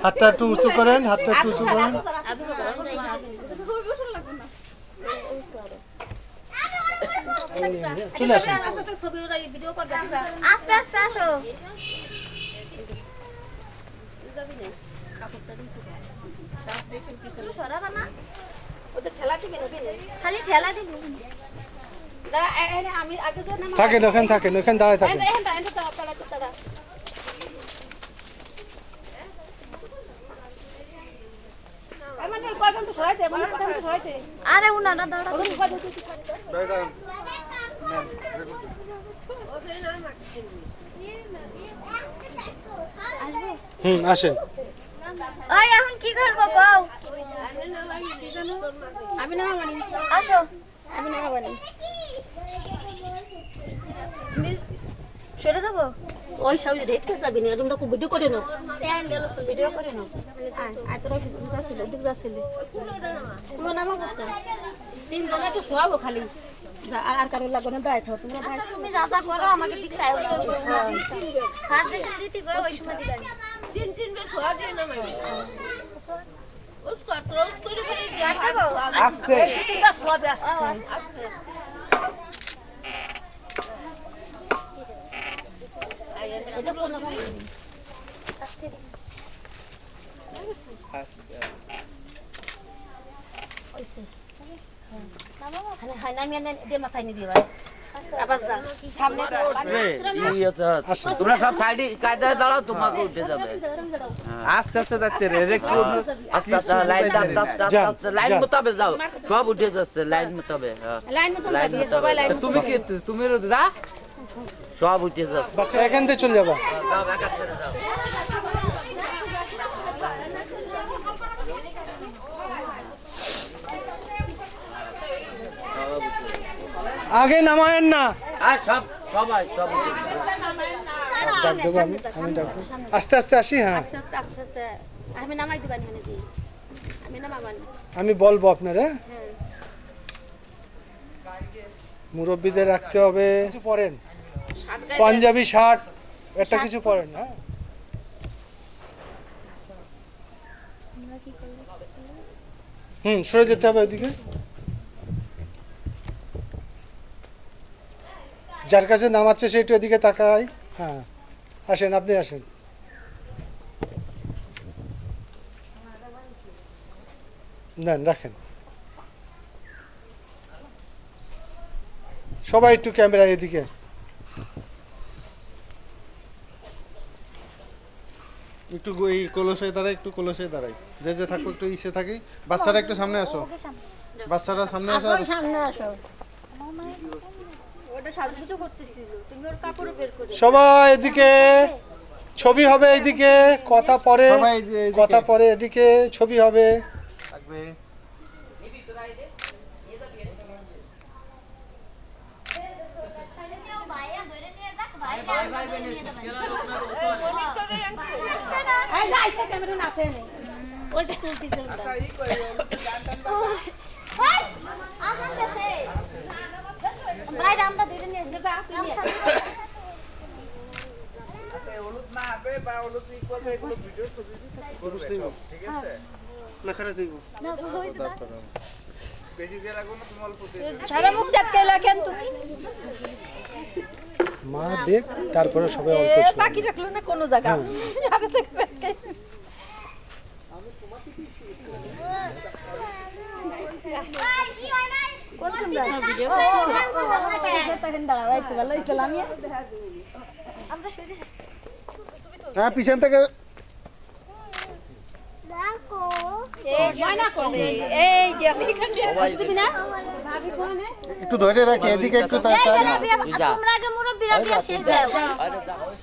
হাতটা একটু উঁচু করেন, হাতটা একটু উঁচু করেন। চলে আসেন। আস্তে আস্তে আসো। খালি ঠেলা দিবি। থাকেন ওখানে, থাকেন ওখানে, দাঁড়ায় থাকেন। আরে উনারা দাঁড়া। আসেন। ওই এখন কি করবো কও? আমি নামাবানি। আসো। আমি নামাবানি। সরে যাবো। ওই সাউজ রেট যাবি না তোমরা খুব ভিডিও করে নাও ভিডিও করে নাও আয় তোরা যাচ্ছিল দিক যাচ্ছিল পুরো নামা করতে তিনজন একটু শোয়াবো খালি আর কারো লাগবে না দায় থাও তোমরা দায় তুমি যা যা করো আমাকে ঠিক চাই হাত দেশে দিতে গো ওই সময় দিবা তিন বার শোয়া দিয়ে না মানে उसको क्लोज করে ফেলে আস্তে তিনবার শোয়াবে আস্তে এটা কোন আস্তে আস্তে ওইসে হ্যাঁ নামিয়ে দে মাথায় নিয়ে দিবা আবার যা সামনে তোমরা সব সাইডে কায়দায় দাঁড়াও তোমাকে উঠে যাবে আস্তে আস্তে যাচ্ছে রে আস্তে আস্তে লাইন মোতাবেক যাও সব উঠে যাচ্ছে লাইন মোতাবেক লাইন মতো যাবি সবাই লাইন তুমি কি তুমি যা সব উঠে যাচ্ছে বাচ্চা এখান থেকে চলে যাবা। যাও একাত্তরে যাও আগে নামায়েন না। আর সব সবাই সব উঠে ডাক দেবো আমি ডাক দেবো। আস্তে আস্তে আসি। হ্যাঁ আস্তে আস্তে আস্তে আস্তে আমি নামাই দিবানি এখানে দি আমি নামাবানি আমি বলবো আপনারা। মুরব্বীদের রাখতে হবে। কিছু পরেন, পাঞ্জাবি শার্ট এটা কিছু পরেন। হ্যাঁ সরে যেতে হবে ওইদিকে। যার কাছে নামাচ্ছে সে একটু এদিকে তাকায়। হ্যাঁ আসেন, আপনি আসেন। নেন রাখেন। সবাই একটু ক্যামেরা এদিকে। একটু এই কলসে দাঁড়াই, একটু কলসে দাঁড়াই। যে যে থাকো একটু ইসে থাকি। বাচ্চারা একটু সামনে আসো, বাচ্চারা সামনে আসো। সামনে আসো ওটা সাজুগুজু করতেছিল তুমি ওর কাপড় বের করে সবাই এদিকে। ছবি হবে এইদিকে, কথা পরে, কথা পরে এদিকে ছবি হবে। এই যাই সে ক্যামেরা না আসে ওই যে তুলতিছে ওই আসেন দেশে বাইরে আমরা দুইটা নিয়ে আসি তুই হলুদ না হবে বা হলুদ ই করবে এগুলো ভিডিও ঠিক আছে লেখাটা দিব না বুঝই না বেশি দিয়ে রাখো না তুমি অল্প দিয়ে সারা মুখ চাপকে লাগেন তুমি মা দেখ, তারপরে সবাই অল্প ছবি। বাকি রাখলো না কোনো জায়গা আরে থেকে হ্যাঁ পিছন থেকে এই যে আমি এখানে একটু ধরে রাখি এদিকে একটু তোমরা আগে মুরব্বিরা বিয়া শেষ দাও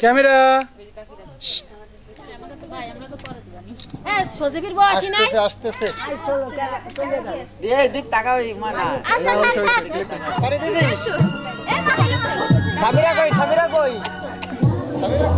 ক্যামেরা। হ্যাঁ সজীবীর বউ আসি নাই আসতেছে এই দিক তাকাই মানা আরে দিদি সাবিরা কই সাবিরা কই সাবিরা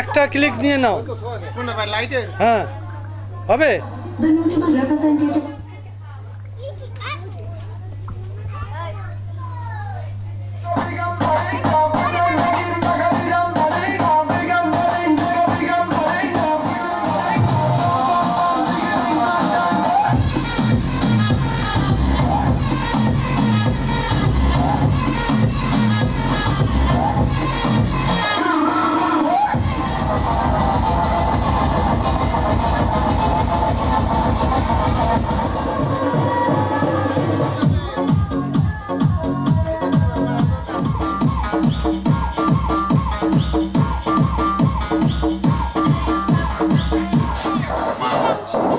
একটা ক্লিক নিয়ে নাও। কোনটা ভাই লাইটের? হ্যাঁ হবে। The notable representative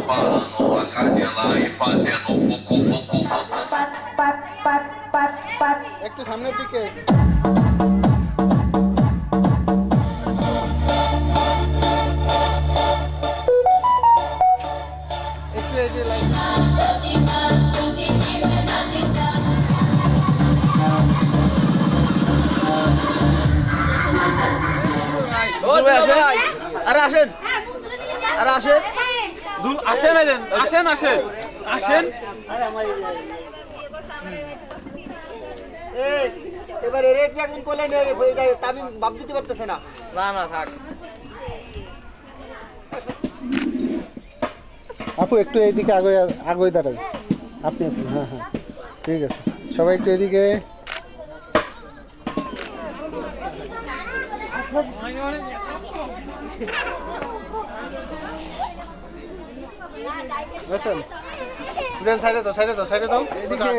parando a canela e fazendo fucu, fucu, fucu. একটু সামনের দিকে। একটু এই যে লাইট। আরে আসেন, আরে আসেন। আসেন আসেন আসেন আসেন। এবারে রেট এখন কোলে নিয়ে আমি ভাব দিতে পারতেছে না। না না থাক। আপু একটু এইদিকে আগে দাঁড়াই। আপনি হ্যাঁ হ্যাঁ ঠিক আছে, সবাই একটু এদিকে। দেন সাইডে দাও এদিকে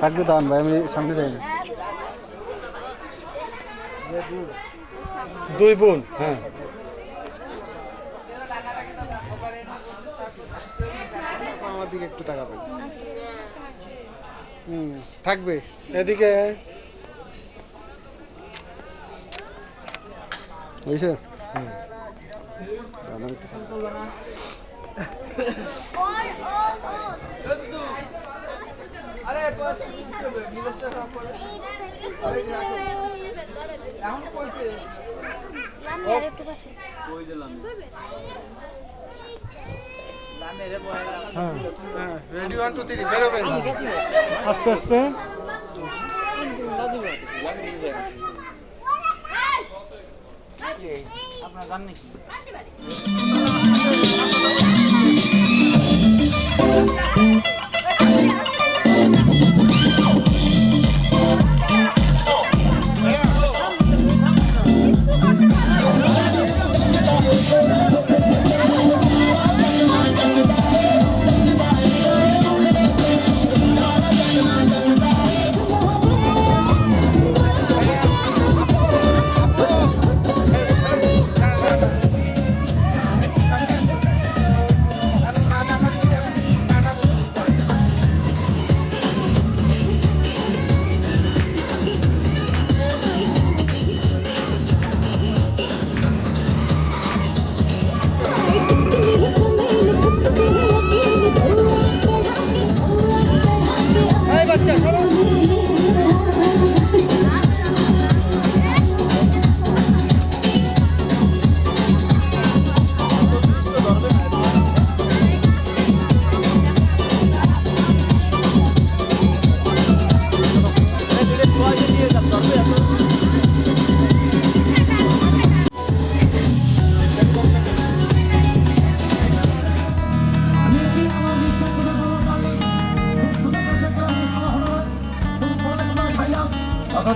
থাকবে দান ভাই, আমি সামনে যাই না। দুই বোন, হ্যাঁ আমার দিকে একটু তাকাবেন। থাকবে এদিকে। বুঝছে? রেডি 1 2 3 বেরোবেন আস্তে আস্তে। আপনার গান নাকি?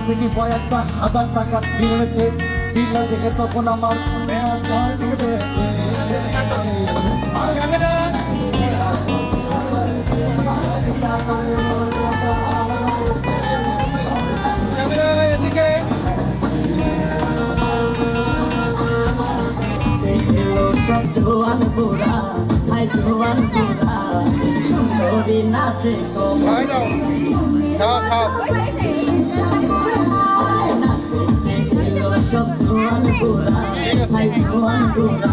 থেকে কয়েকটা 1000 টাকা দিয়েছে, দিলে দেখে তখন আমার জোয়ান বুড়া, হাই জোয়ান বুড়া, সুন্দরী নাচে গো সব জোয়ান বুড়া, হাই জোয়ান বুড়া।